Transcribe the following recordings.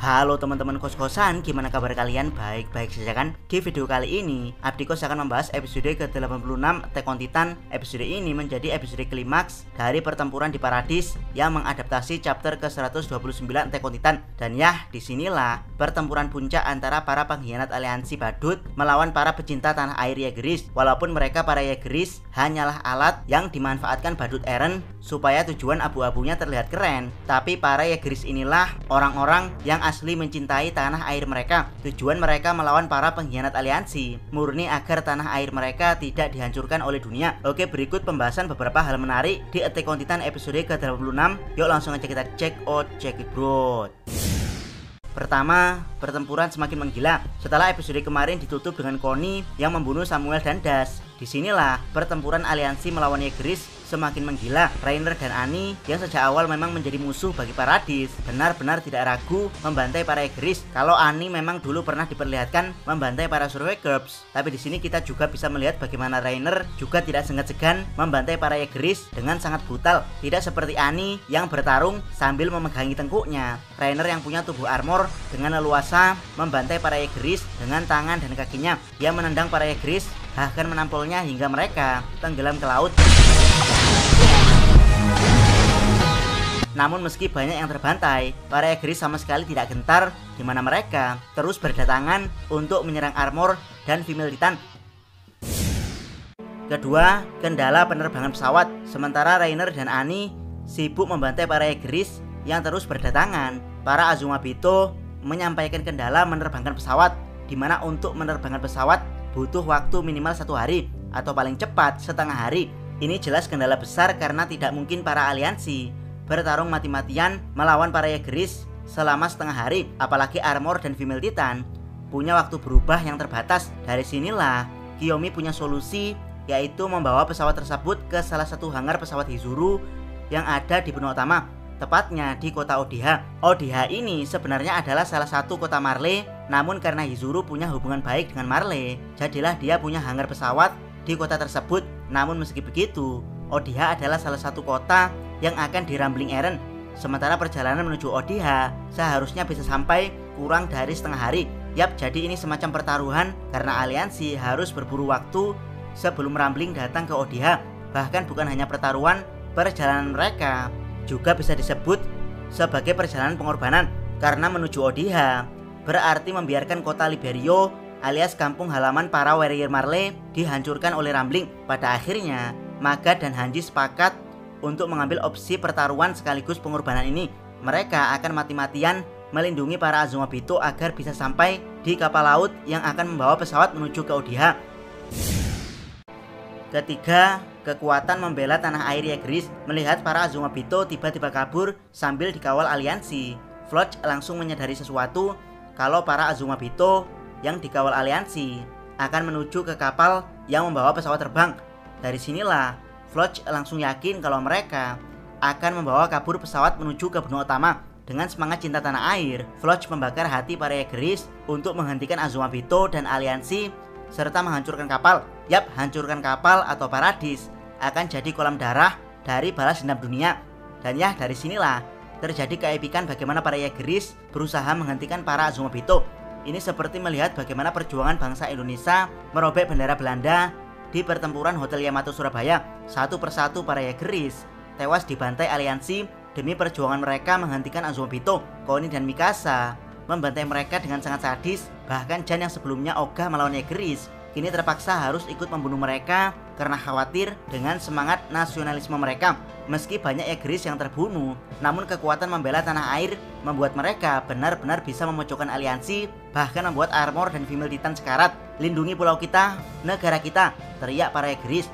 Halo teman-teman kos-kosan, gimana kabar kalian? Baik-baik saja kan? Di video kali ini, Abdikos akan membahas episode ke-86 Attack on Titan. Episode ini menjadi episode klimaks dari pertempuran di Paradis yang mengadaptasi chapter ke-129 Attack on Titan. Dan ya, disinilah pertempuran puncak antara para pengkhianat aliansi badut melawan para pecinta tanah air Yegeris. Walaupun mereka para Yegeris hanyalah alat yang dimanfaatkan badut Eren supaya tujuan abu-abunya terlihat keren, tapi para Yegeris inilah orang-orang yang asli mencintai tanah air mereka. Tujuan mereka melawan para pengkhianat aliansi murni agar tanah air mereka tidak dihancurkan oleh dunia. Oke, berikut pembahasan beberapa hal menarik di Attack on Titan episode ke-86. Yuk langsung aja kita check it bro. Pertama, pertempuran semakin menggila setelah episode kemarin ditutup dengan Connie yang membunuh Samuel dan Das. Disinilah pertempuran aliansi melawan Yegeris semakin menggila. Reiner dan Annie yang sejak awal memang menjadi musuh bagi Paradis benar-benar tidak ragu membantai para Yegeris. Kalau Annie memang dulu pernah diperlihatkan membantai para Survey Corps, tapi di sini kita juga bisa melihat bagaimana Reiner juga tidak segan-segan membantai para Yegeris dengan sangat brutal. Tidak seperti Annie yang bertarung sambil memegangi tengkuknya. Reiner yang punya tubuh armor dengan leluasa membantai para Yegeris dengan tangan dan kakinya. Dia menendang para Yegeris, bahkan menampolnya hingga mereka tenggelam ke laut. Namun meski banyak yang terbantai, para Yegeris sama sekali tidak gentar, di mana mereka terus berdatangan untuk menyerang armor dan female Titan. Kedua, kendala penerbangan pesawat. Sementara Reiner dan Annie sibuk membantai para Yegeris yang terus berdatangan, para Azumabito menyampaikan kendala menerbangkan pesawat, di mana untuk menerbangkan pesawat butuh waktu minimal 1 hari atau paling cepat setengah hari. Ini jelas kendala besar karena tidak mungkin para aliansi bertarung mati-matian melawan para Yegeris selama setengah hari. Apalagi armor dan female Titan punya waktu berubah yang terbatas. Dari sinilah Kiyomi punya solusi, yaitu membawa pesawat tersebut ke salah satu hangar pesawat Hizuru yang ada di benua utama, tepatnya di kota Odiha. Odiha ini sebenarnya adalah salah satu kota Marley, namun karena Hizuru punya hubungan baik dengan Marley, jadilah dia punya hangar pesawat di kota tersebut. Namun meski begitu, Odiha adalah salah satu kota yang akan dirambling Eren. Sementara perjalanan menuju Odiha seharusnya bisa sampai kurang dari setengah hari. Yap, jadi ini semacam pertaruhan karena aliansi harus berburu waktu sebelum rambling datang ke Odiha. Bahkan bukan hanya pertaruhan, perjalanan mereka juga bisa disebut sebagai perjalanan pengorbanan, karena menuju Odiha berarti membiarkan kota Liberio alias kampung halaman para warrior Marley dihancurkan oleh rambling. Pada akhirnya Maga dan Hanji sepakat untuk mengambil opsi pertaruhan sekaligus pengorbanan ini. Mereka akan mati-matian melindungi para Azumabito agar bisa sampai di kapal laut yang akan membawa pesawat menuju ke Odiha. Ketiga, kekuatan membela tanah air Yegeris. Melihat para Azumabito tiba-tiba kabur sambil dikawal aliansi, Floch langsung menyadari sesuatu kalau para Azumabito yang dikawal aliansi akan menuju ke kapal yang membawa pesawat terbang. Dari sinilah Floch langsung yakin kalau mereka akan membawa kabur pesawat menuju ke benua utama. Dengan semangat cinta tanah air, Floch membakar hati para Yegeris untuk menghentikan Azumabito dan aliansi serta menghancurkan kapal. Yap, hancurkan kapal atau Paradis akan jadi kolam darah dari balas dendam dunia. Dan ya, dari sinilah terjadi keepikan bagaimana para Yegeris berusaha menghentikan para Azumabito. Ini seperti melihat bagaimana perjuangan bangsa Indonesia merobek bendera Belanda di pertempuran Hotel Yamato Surabaya. Satu persatu para Yegeris tewas dibantai aliansi demi perjuangan mereka menghentikan Azumabito. Connie dan Mikasa membantai mereka dengan sangat sadis. Bahkan Jan yang sebelumnya ogah melawan Yegeris kini terpaksa harus ikut membunuh mereka karena khawatir dengan semangat nasionalisme mereka. Meski banyak Yegeris yang terbunuh, namun kekuatan membela tanah air membuat mereka benar-benar bisa memojokkan aliansi, bahkan membuat armor dan female Titan sekarat. Lindungi pulau kita, negara kita, teriak para Yegeris.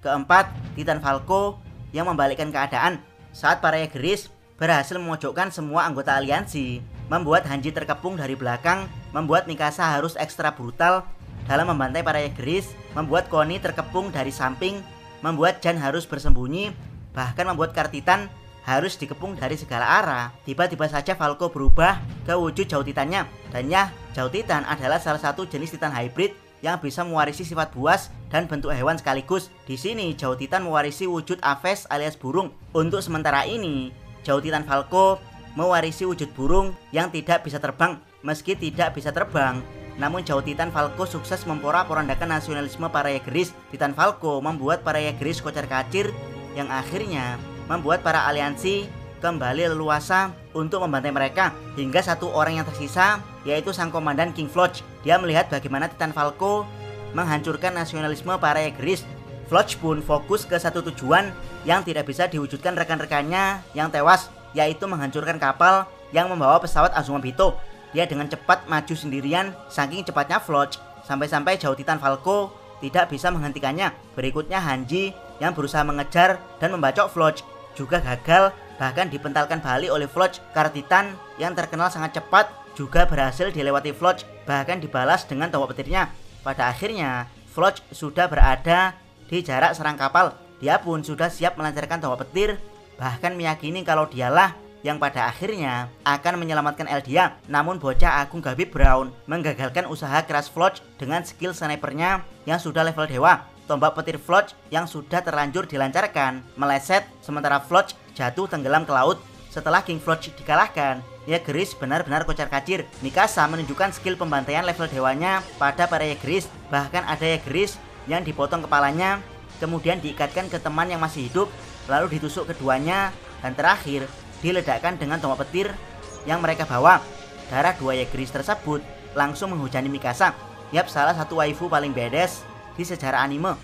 Keempat, Titan Falco yang membalikkan keadaan. Saat para Yegeris berhasil memojokkan semua anggota aliansi, membuat Hanji terkepung dari belakang, membuat Mikasa harus ekstra brutal dalam membantai para Yegeris, membuat Connie terkepung dari samping, membuat Jan harus bersembunyi, bahkan membuat Kartitan harus dikepung dari segala arah. Tiba-tiba saja Falco berubah ke wujud Jauh Titannya. Dan ya, Jauh Titan adalah salah satu jenis Titan hybrid yang bisa mewarisi sifat buas dan bentuk hewan sekaligus. Di sini Jauh Titan mewarisi wujud Aves alias burung. Untuk sementara ini, Jauh Titan Falco mewarisi wujud burung yang tidak bisa terbang. Meski tidak bisa terbang, namun Jauh Titan Falco sukses memporak-porandakan nasionalisme para Yegeris. Titan Falco membuat para Yegeris kocar-kacir yang akhirnya membuat para aliansi kembali leluasa untuk membantai mereka. Hingga satu orang yang tersisa, yaitu sang komandan King Floch. Dia melihat bagaimana Titan Falco menghancurkan nasionalisme para Yegeris. Floch pun fokus ke satu tujuan yang tidak bisa diwujudkan rekan-rekannya yang tewas, yaitu menghancurkan kapal yang membawa pesawat Azuma Bito. Dia dengan cepat maju sendirian, saking cepatnya Floch sampai-sampai Jauh Titan Falco tidak bisa menghentikannya. Berikutnya Hanji yang berusaha mengejar dan membacok Floch juga gagal, bahkan dipentalkan balik oleh Floch. Kar Titan yang terkenal sangat cepat juga berhasil dilewati Floch, bahkan dibalas dengan tombak petirnya. Pada akhirnya Floch sudah berada di jarak serang kapal. Dia pun sudah siap melancarkan tombak petir, bahkan meyakini kalau dialah yang pada akhirnya akan menyelamatkan Eldia. Namun bocah agung Gabi Brown menggagalkan usaha keras Floch dengan skill snipernya yang sudah level dewa. Tombak petir Floch yang sudah terlanjur dilancarkan meleset, sementara Floch jatuh tenggelam ke laut. Setelah King Floch dikalahkan, Yegeris benar-benar kocar-kacir. Mikasa menunjukkan skill pembantaian level dewanya pada para Yegeris. Bahkan ada Yegeris yang dipotong kepalanya, kemudian diikatkan ke teman yang masih hidup, lalu ditusuk keduanya, dan terakhir diledakkan dengan tombak petir yang mereka bawa. Darah dua Yegeris tersebut langsung menghujani Mikasa. Yap, salah satu waifu paling badass di sejarah anime.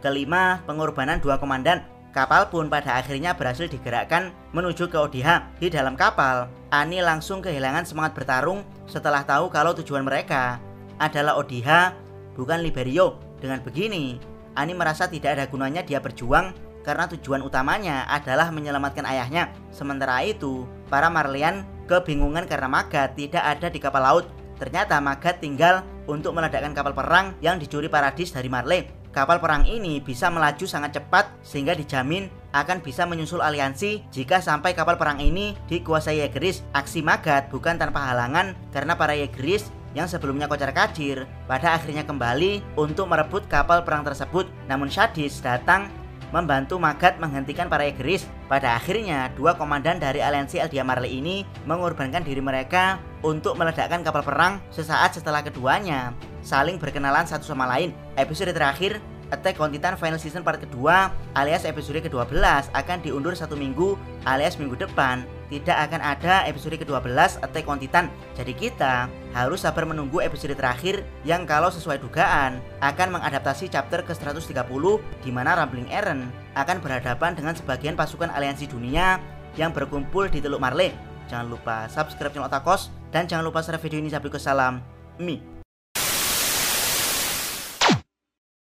Kelima, pengorbanan dua komandan. Kapal pun pada akhirnya berhasil digerakkan menuju ke ODH. Di dalam kapal, Annie langsung kehilangan semangat bertarung setelah tahu kalau tujuan mereka adalah ODH, bukan Liberio. Dengan begini, Annie merasa tidak ada gunanya dia berjuang karena tujuan utamanya adalah menyelamatkan ayahnya. Sementara itu, para Marleyan kebingungan karena Magat tidak ada di kapal laut. Ternyata Magat tinggal untuk meledakkan kapal perang yang dicuri Paradis dari Marley. Kapal perang ini bisa melaju sangat cepat sehingga dijamin akan bisa menyusul aliansi jika sampai kapal perang ini dikuasai Yegeris. Aksi Magat bukan tanpa halangan karena para Yegeris yang sebelumnya kocar-kacir pada akhirnya kembali untuk merebut kapal perang tersebut. Namun Shadis datang membantu Magat menghentikan para Yegeris. Pada akhirnya dua komandan dari aliansi Eldia Marley ini mengorbankan diri mereka untuk meledakkan kapal perang. Sesaat setelah keduanya saling berkenalan satu sama lain. Episode terakhir Attack on Titan Final Season part kedua alias episode ke-12 akan diundur 1 minggu alias minggu depan. Tidak akan ada episode ke-12 Attack on Titan. Jadi kita harus sabar menunggu episode terakhir yang kalau sesuai dugaan akan mengadaptasi chapter ke-130 di mana Rambling Eren akan berhadapan dengan sebagian pasukan aliansi dunia yang berkumpul di Teluk Marley. Jangan lupa subscribe channel Otakos dan jangan lupa share video ini sampai ke salam Mi.